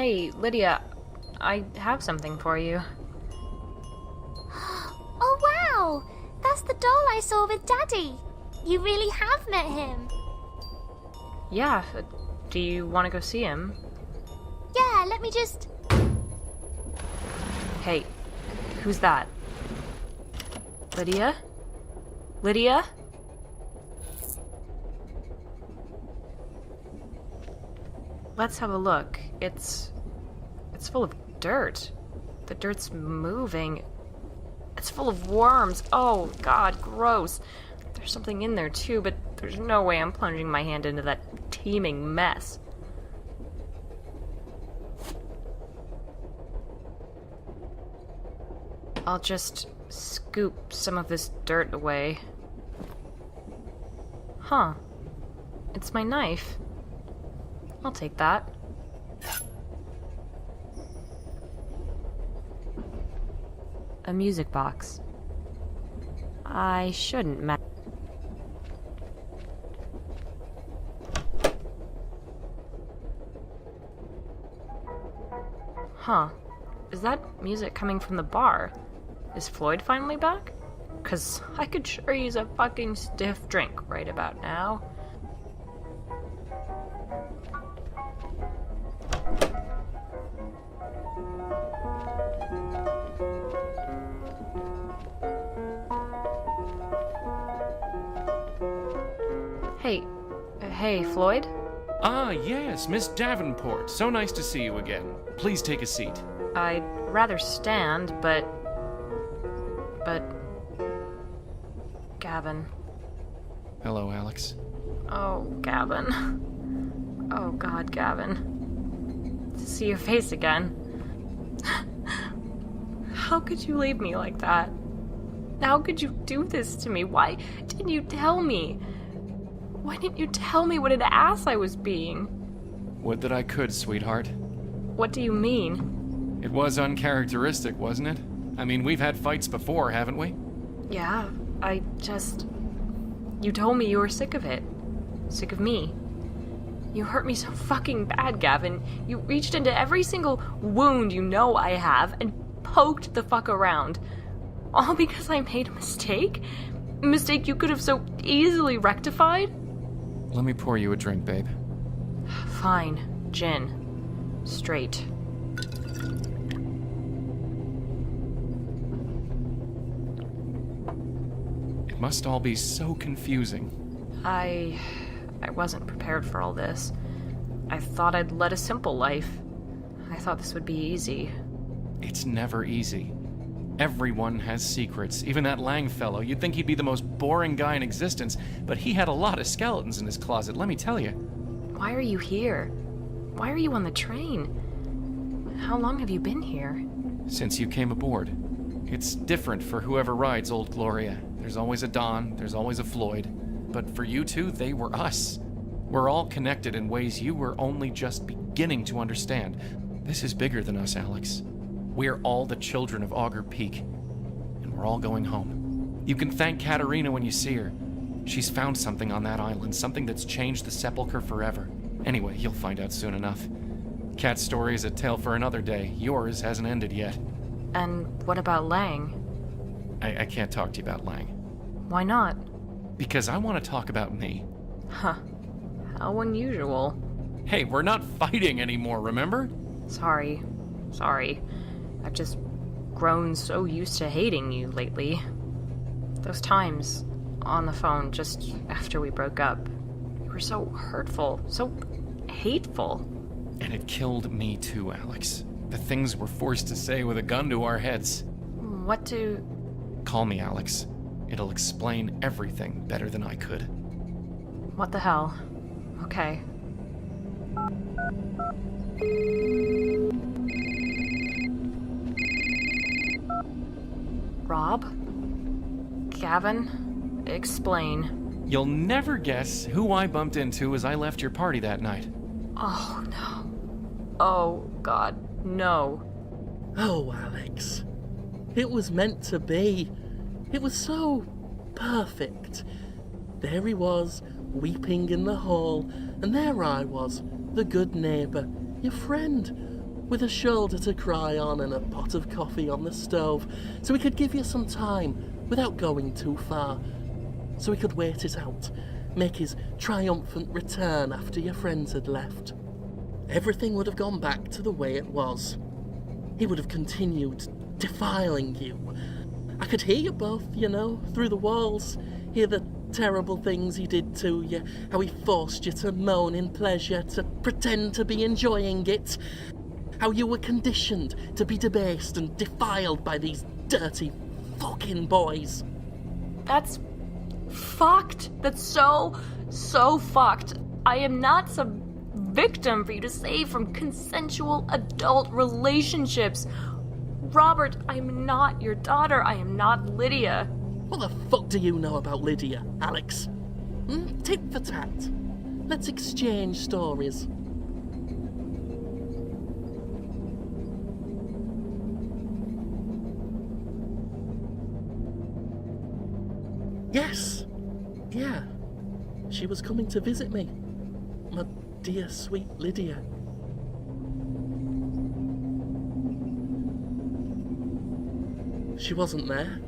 Hey, Lydia, I have something for you. Oh wow! That's the doll I saw with Daddy. You really have met him. Yeah, do you want to go see him? Yeah, let me just... Hey, who's that? Lydia? Lydia? Let's have a look. It's full of dirt. The dirt's moving. It's full of worms. Oh, God, gross. There's something in there, too, but there's no way I'm plunging my hand into that teeming mess. I'll just scoop some of this dirt away. Huh. It's my knife. I'll take that. A music box. I shouldn't Huh. Is that music coming from the bar? Is Floyd finally back? 'Cause I could sure use a fucking stiff drink right about now. Hey, Floyd? Ah, yes, Miss Davenport. So nice to see you again. Please take a seat. I'd rather stand, but... Gavin. Hello, Alex. Oh, Gavin. Oh, God, Gavin. To see your face again. How could you leave me like that? How could you do this to me? Why didn't you tell me? Why didn't you tell me what an ass I was being? Would that I could, sweetheart. What do you mean? It was uncharacteristic, wasn't it? I mean, we've had fights before, haven't we? Yeah, You told me you were sick of it. Sick of me. You hurt me so fucking bad, Gavin. You reached into every single wound you know I have and poked the fuck around. All because I made a mistake? A mistake you could have so easily rectified? Let me pour you a drink, babe. Fine. Gin. Straight. It must all be so confusing. I wasn't prepared for all this. I thought I'd led a simple life. I thought this would be easy. It's never easy. Everyone has secrets. Even that Lang fellow. You'd think he'd be the most boring guy in existence, but he had a lot of skeletons in his closet, let me tell you. Why are you here? Why are you on the train? How long have you been here? Since you came aboard. It's different for whoever rides old Gloria. There's always a Don, there's always a Floyd. But for you two, they were us. We're all connected in ways you were only just beginning to understand. This is bigger than us, Alex. We're all the children of Augur Peak, and we're all going home. You can thank Katerina when you see her. She's found something on that island, something that's changed the sepulchre forever. Anyway, you'll find out soon enough. Kat's story is a tale for another day. Yours hasn't ended yet. And what about Lang? I can't talk to you about Lang. Why not? Because I want to talk about me. Huh. How unusual. Hey, we're not fighting anymore, remember? Sorry. I've just grown so used to hating you lately. Those times on the phone just after we broke up, you were so hurtful, so hateful. And it killed me too, Alex. The things we're forced to say with a gun to our heads. What do... Call me, Alex. It'll explain everything better than I could. What the hell? Okay. Rob? Gavin? Explain. You'll never guess who I bumped into as I left your party that night. Oh, no. Oh, God, no. Oh, Alex. It was meant to be. It was so perfect. There he was, weeping in the hall, and there I was, the good neighbour, your friend, with a shoulder to cry on and a pot of coffee on the stove, so he could give you some time without going too far, so he could wait it out, make his triumphant return after your friends had left. Everything would have gone back to the way it was. He would have continued defiling you. I could hear you both, through the walls, hear the terrible things he did to you, how he forced you to moan in pleasure, to pretend to be enjoying it, how you were conditioned to be debased and defiled by these dirty fucking boys. That's fucked. That's so fucked. I am not some victim for you to save from consensual adult relationships. Robert, I'm not your daughter. I am not Lydia. What the fuck do you know about Lydia, Alex? Tit for tat. Let's exchange stories. Yes. Yeah. She was coming to visit me. My dear, sweet Lydia. She wasn't there.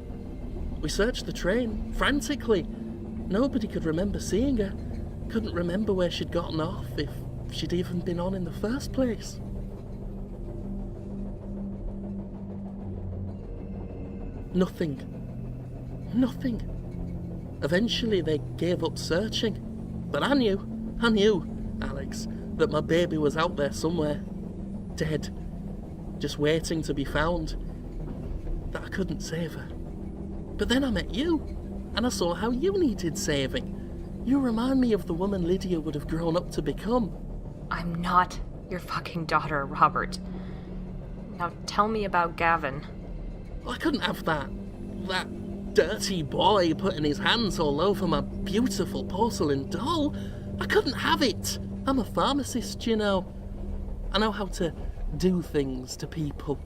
We searched the train, frantically. Nobody could remember seeing her. Couldn't remember where she'd gotten off, if she'd even been on in the first place. Nothing. Eventually they gave up searching. But I knew, Alex, that my baby was out there somewhere. Dead. Just waiting to be found. That I couldn't save her. But then I met you, and I saw how you needed saving. You remind me of the woman Lydia would have grown up to become. I'm not your fucking daughter, Robert. Now tell me about Gavin. Well, I couldn't have that dirty boy putting his hands all over my beautiful porcelain doll. I couldn't have it. I'm a pharmacist, I know how to do things to people,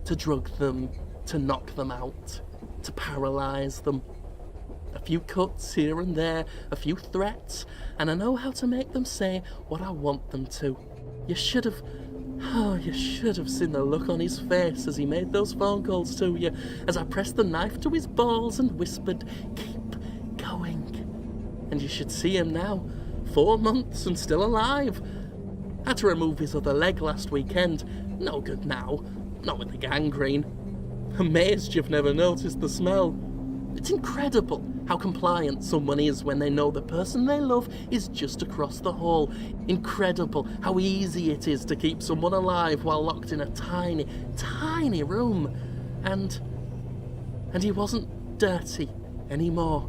to drug them, to knock them out, to paralyze them. A few cuts here and there, a few threats, and I know how to make them say what I want them to. You should have seen the look on his face as he made those phone calls to you, as I pressed the knife to his balls and whispered, "Keep going." And you should see him now, 4 months and still alive. Had to remove his other leg last weekend. No good now, not with the gangrene. Amazed you've never noticed the smell. It's incredible how compliant someone is when they know the person they love is just across the hall. Incredible how easy it is to keep someone alive while locked in a tiny, tiny room. And he wasn't dirty anymore.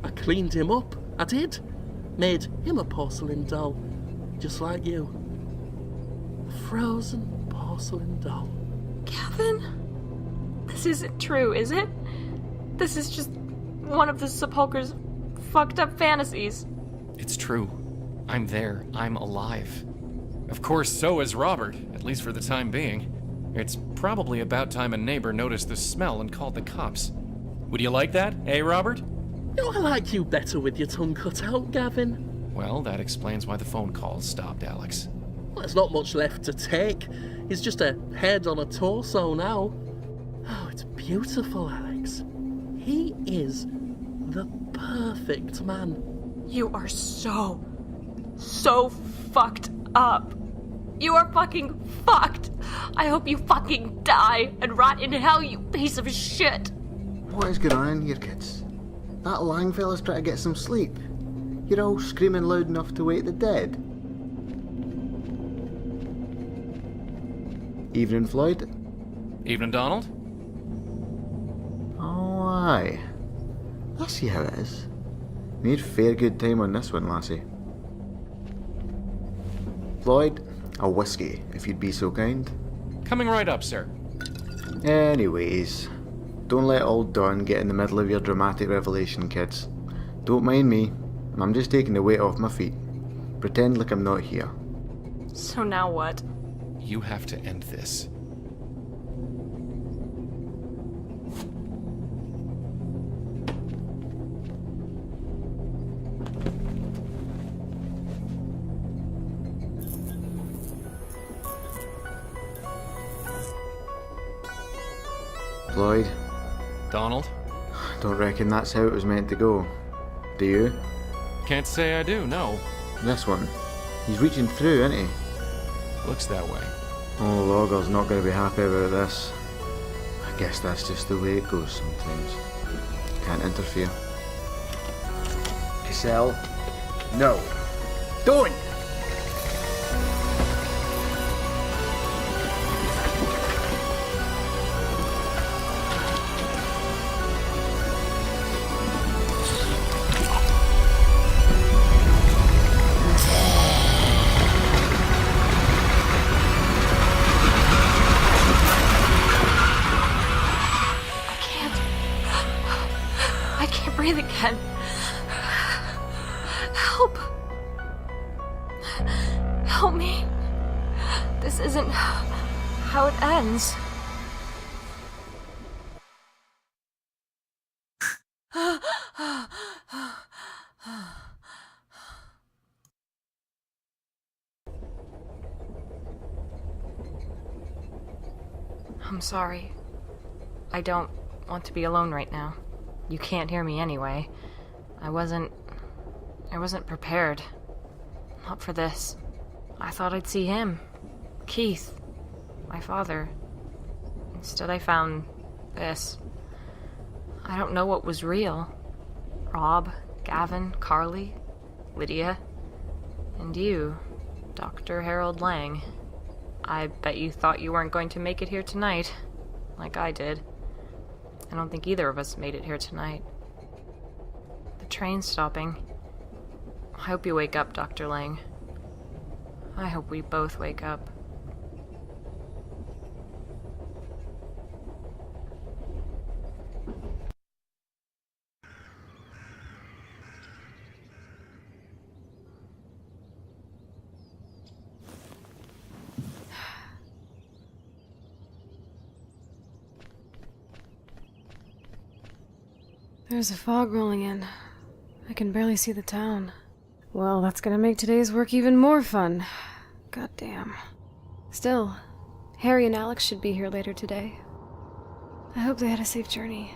I cleaned him up, I did. Made him a porcelain doll, just like you. A frozen porcelain doll. Gavin? This isn't true, is it? This is just one of the sepulchre's fucked up fantasies. It's true. I'm there. I'm alive. Of course, so is Robert, at least for the time being. It's probably about time a neighbor noticed the smell and called the cops. Would you like that, eh, Robert? I like you better with your tongue cut out, Gavin. Well, that explains why the phone calls stopped, Alex. Well, there's not much left to take. He's just a head on a torso now. Oh, it's beautiful, Alex. He is the perfect man. You are so fucked up. You are fucking fucked. I hope you fucking die and rot in hell, you piece of shit. What is going on here, kids? That Lang fella's trying to get some sleep. You're all screaming loud enough to wake the dead. Evening, Floyd. Evening, Donald. Oh, aye. I see how it is. Made fair good time on this one, lassie. Floyd, a whiskey, if you'd be so kind. Coming right up, sir. Anyways, don't let old Don get in the middle of your dramatic revelation, kids. Don't mind me. I'm just taking the weight off my feet. Pretend like I'm not here. So now what? You have to end this. Floyd? Donald? Don't reckon that's how it was meant to go. Do you? Can't say I do, no. This one. He's reaching through, isn't he? Looks that way. Oh, Logger's not going to be happy about this. I guess that's just the way it goes sometimes. Can't interfere. Cassell? No. Don't! I can't breathe again. Help. Help me. This isn't how it ends. I'm sorry. I don't want to be alone right now. You can't hear me anyway. I wasn't prepared. Not for this. I thought I'd see him. Keith. My father. Instead I found this. I don't know what was real. Rob, Gavin, Carly, Lydia, and you, Dr. Harold Lang. I bet you thought you weren't going to make it here tonight, like I did. I don't think either of us made it here tonight. The train's stopping. I hope you wake up, Dr. Lang. I hope we both wake up. There's a fog rolling in. I can barely see the town. Well, that's gonna make today's work even more fun. Goddamn. Still, Harry and Alex should be here later today. I hope they had a safe journey.